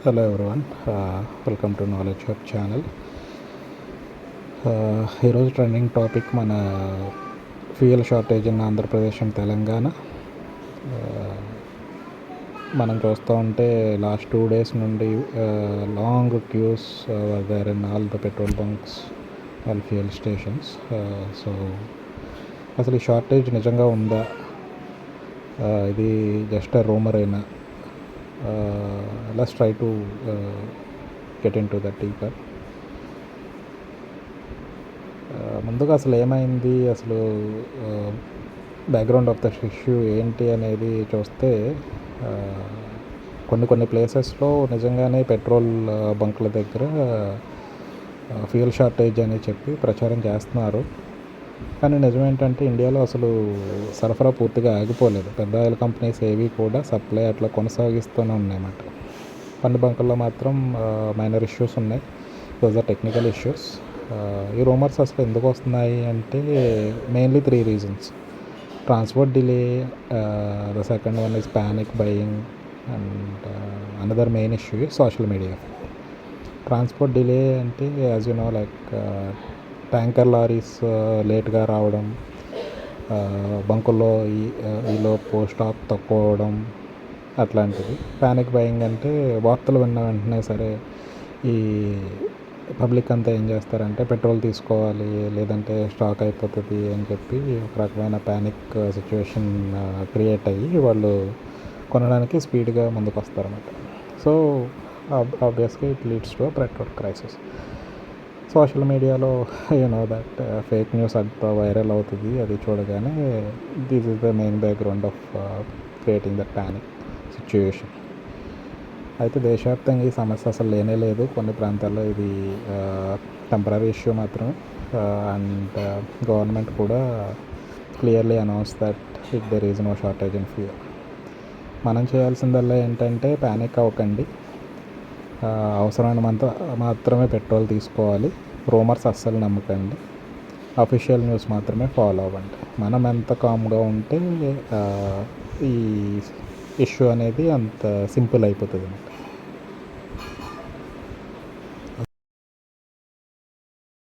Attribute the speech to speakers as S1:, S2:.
S1: Hello everyone, welcome to knowledge hub channel. ఈరోజు trending topic మన fuel shortage in Andhra Pradesh and Telangana. మనం చూస్తూ ఉంటే లాస్ట్ 2 days నుండి long queues there in all the petrol bunks all fuel stations. So అసలు ఈ shortage నిజంగా ఉందా, ఇది జస్ట్ రూమర్ అయినా? Let's try to get into that deeper. ముందుగా అసలు ఏమైంది, అసలు బ్యాక్గ్రౌండ్ ఆఫ్ ద ఇష్యూ ఏంటి అనేది చూస్తే కొన్ని ప్లేసెస్లో నిజంగానే పెట్రోల్ బంకుల దగ్గర ఫ్యూయల్ షార్టేజ్ అని చెప్పి ప్రచారం చేస్తున్నారు. కానీ నిజమేంటంటే ఇండియాలో అసలు సరఫరా పూర్తిగా ఆగిపోలేదు. పెద్ద ఆయిల్ కంపెనీస్ ఏవి కూడా సప్లై అట్లా కొనసాగిస్తూనే ఉన్నాయన్నమాట. కొన్ని బంకుల్లో మాత్రం మైనర్ ఇష్యూస్ ఉన్నాయి. Those are technical issues. ఈ రూమర్స్ అసలు ఎందుకు వస్తున్నాయి అంటే mainly 3 reasons. Transport delay, the second one is panic buying, and another main issue is social media. Transport delay అంటే as you know, like tanker lorries లేట్గా రావడం, బంకుల్లో ఈలోపు స్టాక్ తక్కువ అవడం, అట్లాంటిది. ప్యానిక్ బయింగ్ అంటే వార్తలు విన్న వెంటనే సరే ఈ పబ్లిక్ అంతా ఏం చేస్తారంటే పెట్రోల్ తీసుకోవాలి లేదంటే స్టాక్ అయిపోతుంది అని చెప్పి ఒక రకమైన ప్యానిక్ సిచ్యువేషన్ క్రియేట్ అయ్యి వాళ్ళు కొనడానికి స్పీడ్గా ముందుకు వస్తారన్నమాట. సో ఆబ్వియస్గా it leads to petrol crisis. Social మీడియాలో దట్ ఫేక్ న్యూస్ అంతా వైరల్ అవుతుంది. అది చూడగానే this is the main background of creating the panic situation. అయితే దేశవ్యాప్తంగా ఈ సమస్య అసలు లేనే లేదు. కొన్ని ప్రాంతాల్లో ఇది టెంపరీ ఇష్యూ మాత్రమే. అండ్ గవర్నమెంట్ కూడా clearly announce that it there is no shortage in fuel. మనం చేయాల్సిందల్లా ఏంటంటే ప్యానిక్ అవ్వకండి, అవసరమైనంత మాత్రమే పెట్రోల్ తీసుకోవాలి, రూమర్స్ అస్సలు నమ్మకండి, అఫీషియల్ న్యూస్ మాత్రమే ఫాలో అవ్వండి. మనం ఎంత కామ్గా ఉంటే ఈ ఇష్యూ అనేది అంత సింపుల్ అయిపోతుంది అన్నమాట.